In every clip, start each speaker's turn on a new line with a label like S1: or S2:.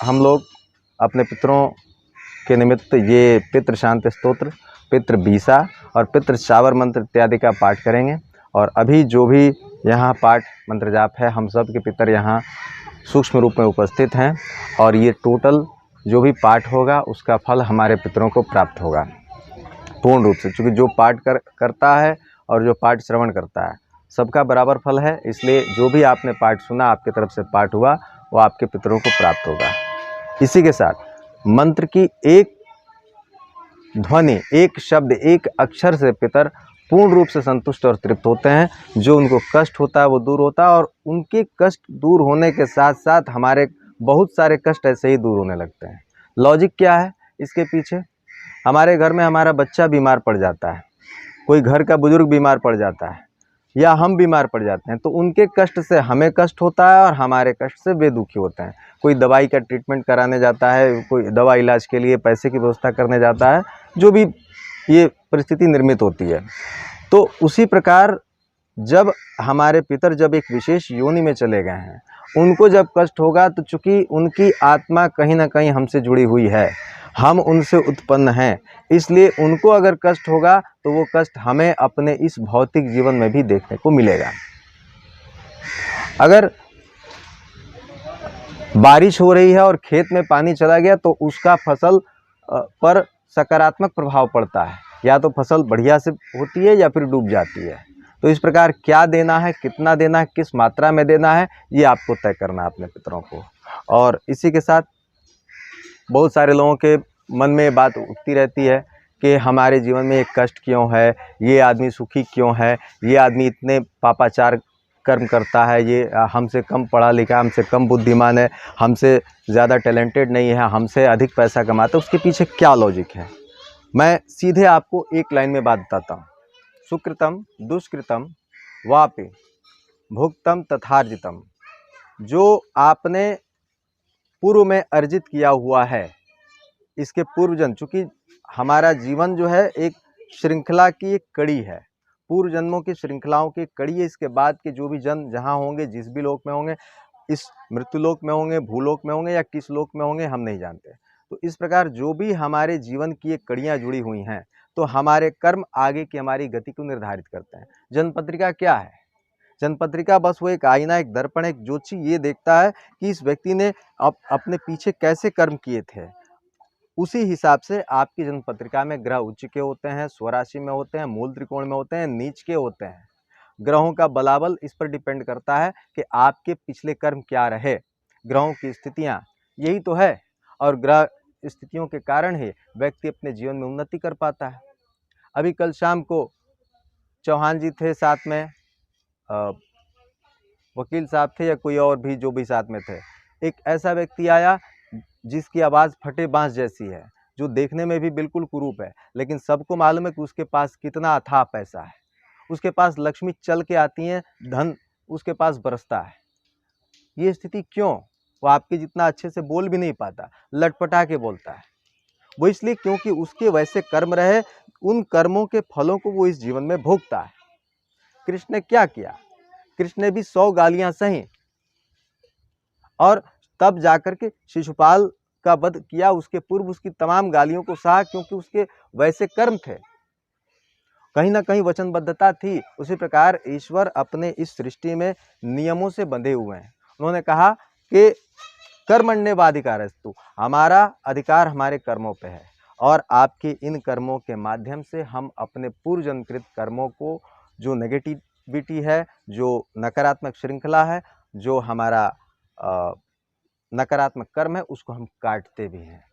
S1: हम लोग अपने पितरों के निमित्त ये पितृ शांति स्तोत्र, पितृ बीसा और पितृ शावर मंत्र इत्यादि का पाठ करेंगे। और अभी जो भी यहाँ पाठ मंत्र जाप है, हम सब के पितर यहाँ सूक्ष्म रूप में उपस्थित हैं और ये टोटल जो भी पाठ होगा उसका फल हमारे पितरों को प्राप्त होगा पूर्ण रूप से। क्योंकि जो पाठ करता है और जो पाठ श्रवण करता है सबका बराबर फल है, इसलिए जो भी आपने पाठ सुना, आपकी तरफ से पाठ हुआ, वो आपके पितरों को प्राप्त होगा। इसी के साथ मंत्र की एक ध्वनि, एक शब्द, एक अक्षर से पितर पूर्ण रूप से संतुष्ट और तृप्त होते हैं। जो उनको कष्ट होता है वो दूर होता है, और उनके कष्ट दूर होने के साथ साथ हमारे बहुत सारे कष्ट ऐसे ही दूर होने लगते हैं। लॉजिक क्या है इसके पीछे? हमारे घर में हमारा बच्चा बीमार पड़ जाता है, कोई घर का बुजुर्ग बीमार पड़ जाता है, या हम बीमार पड़ जाते हैं, तो उनके कष्ट से हमें कष्ट होता है और हमारे कष्ट से वे दुखी होते हैं। कोई दवाई का ट्रीटमेंट कराने जाता है, कोई दवा इलाज के लिए पैसे की व्यवस्था करने जाता है, जो भी ये परिस्थिति निर्मित होती है। तो उसी प्रकार जब हमारे पितर जब एक विशेष योनि में चले गए हैं, उनको जब कष्ट होगा तो चूँकि उनकी आत्मा कहीं ना कहीं हमसे जुड़ी हुई है, हम उनसे उत्पन्न हैं, इसलिए उनको अगर कष्ट होगा तो वो कष्ट हमें अपने इस भौतिक जीवन में भी देखने को मिलेगा। अगर बारिश हो रही है और खेत में पानी चला गया तो उसका फसल पर सकारात्मक प्रभाव पड़ता है, या तो फसल बढ़िया से होती है या फिर डूब जाती है। तो इस प्रकार क्या देना है, कितना देना है, किस मात्रा में देना है, ये आपको तय करना है अपने पितरों को। और इसी के साथ बहुत सारे लोगों के मन में ये बात उठती रहती है कि हमारे जीवन में ये कष्ट क्यों है, ये आदमी सुखी क्यों है, ये आदमी इतने पापाचार कर्म करता है, ये हमसे कम पढ़ा लिखा, हमसे कम बुद्धिमान है, हमसे ज़्यादा टैलेंटेड नहीं है, हमसे अधिक पैसा कमाता है। उसके पीछे क्या लॉजिक है? मैं सीधे आपको एक लाइन में बात बताता हूँ। सुकृतम दुष्कृतम वापि भुक्तम तथार्जितम। जो आपने पूर्व में अर्जित किया हुआ है, इसके पूर्व जन्म, चूँकि हमारा जीवन जो है एक श्रृंखला की एक कड़ी है, पूर्व जन्मों की श्रृंखलाओं की कड़ी है। इसके बाद के जो भी जन्म जहाँ होंगे, जिस भी लोक में होंगे, इस मृत्युलोक में होंगे, भूलोक में होंगे, या किस लोक में होंगे, हम नहीं जानते। तो इस प्रकार जो भी हमारे जीवन की एक कड़ियाँ जुड़ी हुई हैं, तो हमारे कर्म आगे की हमारी गति को निर्धारित करते हैं। जन्मपत्रिका क्या है? जन्मपत्रिका बस वो एक आईना, एक दर्पण, एक ज्योति ये देखता है कि इस व्यक्ति ने अपने पीछे कैसे कर्म किए थे। उसी हिसाब से आपकी जन्म पत्रिका में ग्रह उच्च के होते हैं, स्वराशि में होते हैं, मूल त्रिकोण में होते हैं, नीच के होते हैं। ग्रहों का बलाबल इस पर डिपेंड करता है कि आपके पिछले कर्म क्या रहे। ग्रहों की स्थितियां यही तो है, और ग्रह स्थितियों के कारण ही व्यक्ति अपने जीवन में उन्नति कर पाता है। अभी कल शाम को चौहान जी थे साथ में, वकील साहब थे, या कोई और भी जो भी साथ में थे। एक ऐसा व्यक्ति आया जिसकी आवाज़ फटे बांस जैसी है, जो देखने में भी बिल्कुल कुरूप है, लेकिन सबको मालूम है कि उसके पास कितना अथाह पैसा है, उसके पास लक्ष्मी चल के आती है, धन उसके पास बरसता है। ये स्थिति क्यों? वो आपके जितना अच्छे से बोल भी नहीं पाता, लटपटा के बोलता है। वो इसलिए क्योंकि उसके वैसे कर्म रहे, उन कर्मों के फलों को वो इस जीवन में भोगता है। कृष्ण ने क्या किया? कृष्ण ने भी 100 गालियां सही, और तब जाकर के शिशुपाल का वध किया। उसके पूर्व उसकी तमाम गालियों को सहा, क्योंकि उसके वैसे कर्म थे, कहीं ना कहीं वचनबद्धता थी। उसी प्रकार ईश्वर अपने इस सृष्टि में नियमों से बंधे हुए हैं। उन्होंने कहा कि कर्मण्येवाधिकारस्तु, हमारा अधिकार हमारे कर्मों पे है, और आपके इन कर्मों के माध्यम से हम अपने पूर्व जन्मकृत कर्मों को, जो नेगेटिविटी है, जो नकारात्मक श्रृंखला है, जो हमारा नकारात्मक कर्म है, उसको हम काटते भी हैं।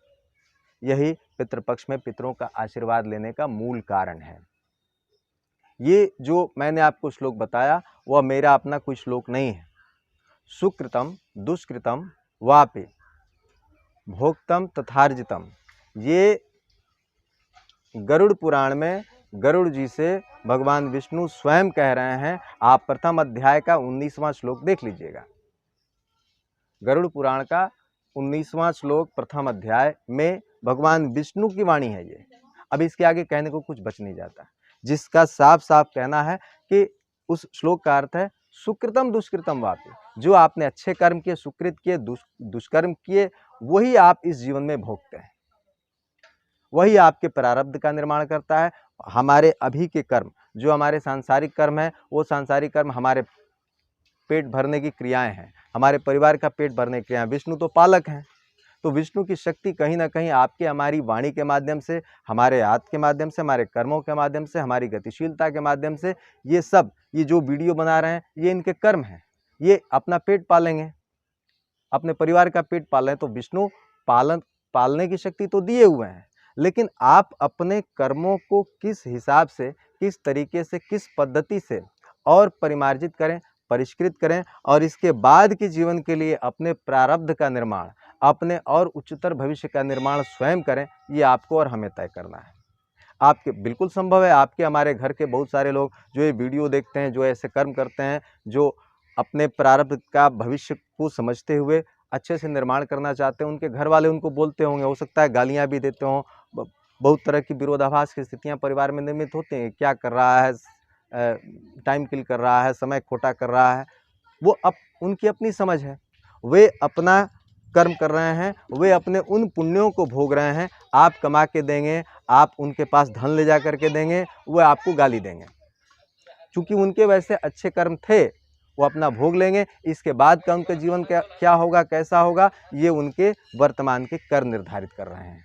S1: यही पितृपक्ष में पितरों का आशीर्वाद लेने का मूल कारण है। ये जो मैंने आपको श्लोक बताया वह मेरा अपना कोई श्लोक नहीं है। सुकृतम दुष्कृतम वापि भोक्तम तथार्जितम, ये गरुड़ पुराण में गरुड़ जी से भगवान विष्णु स्वयं कह रहे हैं। आप प्रथम अध्याय का 19वां श्लोक देख लीजिएगा। गरुड़ पुराण का 19वां श्लोक प्रथम अध्याय में भगवान विष्णु की वाणी है ये। अब इसके आगे कहने को कुछ बच नहीं जाता, जिसका साफ साफ कहना है कि उस श्लोक का अर्थ है सुकृतम दुष्कृतम वापि, जो आपने अच्छे कर्म किए, सुकृत किए, दुष्कर्म किए, वही आप इस जीवन में भोगते हैं, वही आपके प्रारब्ध का निर्माण करता है। हमारे अभी के कर्म, जो हमारे सांसारिक कर्म है, वो सांसारिक कर्म हमारे पेट भरने की क्रियाएं हैं, हमारे परिवार का पेट भरने की क्रियाएं। विष्णु तो पालक हैं, तो विष्णु की शक्ति कहीं ना कहीं आपके हमारी वाणी के माध्यम से, हमारे हाथ के माध्यम से, हमारे कर्मों के माध्यम से, हमारी गतिशीलता के माध्यम से, ये सब, ये जो वीडियो बना रहे हैं, ये इनके कर्म हैं। ये अपना पेट पालेंगे, अपने परिवार का पेट पाल रहे हैं, तो विष्णु पालने की शक्ति तो दिए हुए हैं, लेकिन आप अपने कर्मों को किस हिसाब से, किस तरीके से, किस पद्धति से और परिमार्जित करें, परिष्कृत करें, और इसके बाद के जीवन के लिए अपने प्रारब्ध का निर्माण, अपने और उच्चतर भविष्य का निर्माण स्वयं करें, ये आपको और हमें तय करना है। आपके बिल्कुल संभव है, आपके हमारे घर के बहुत सारे लोग जो ये वीडियो देखते हैं, जो ऐसे कर्म करते हैं, जो अपने प्रारब्ध का भविष्य को समझते हुए अच्छे से निर्माण करना चाहते हैं, उनके घर वाले उनको बोलते होंगे, हो सकता है गालियाँ भी देते हों, बहुत तरह की विरोधाभास की स्थितियाँ परिवार में निर्मित होती हैं। क्या कर रहा है, टाइम किल कर रहा है, समय खोटा कर रहा है। वो अब उनकी अपनी समझ है, वे अपना कर्म कर रहे हैं, वे अपने उन पुण्यों को भोग रहे हैं। आप कमा के देंगे, आप उनके पास धन ले जा करके देंगे, वो आपको गाली देंगे। चूँकि उनके वैसे अच्छे कर्म थे, वो अपना भोग लेंगे। इसके बाद का उनका जीवन क्या होगा, कैसा होगा, ये उनके वर्तमान के कर्म निर्धारित कर रहे हैं।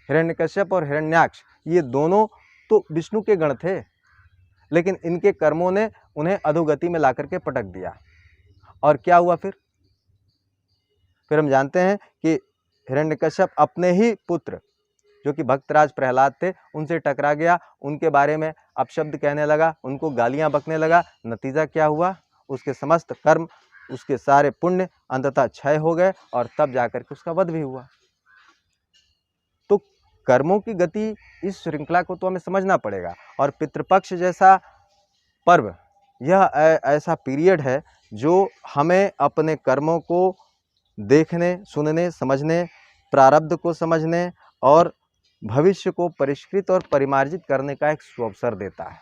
S1: हिरण्यकश्यप और हिरण्याक्ष, ये दोनों तो विष्णु के गण थे, लेकिन इनके कर्मों ने उन्हें अधोगति में ला करके पटक दिया। और क्या हुआ फिर हम जानते हैं कि हिरण्यकश्यप अपने ही पुत्र, जो कि भक्तराज प्रहलाद थे, उनसे टकरा गया, उनके बारे में अपशब्द कहने लगा, उनको गालियां बकने लगा। नतीजा क्या हुआ, उसके समस्त कर्म, उसके सारे पुण्य अंततः क्षय हो गए, और तब जाकर के उसका वध भी हुआ। तो कर्मों की गति, इस श्रृंखला को तो हमें समझना पड़ेगा। और पितृपक्ष जैसा पर्व, यह ऐसा पीरियड है जो हमें अपने कर्मों को देखने, सुनने, समझने, प्रारब्ध को समझने और भविष्य को परिष्कृत और परिमार्जित करने का एक सुअवसर देता है।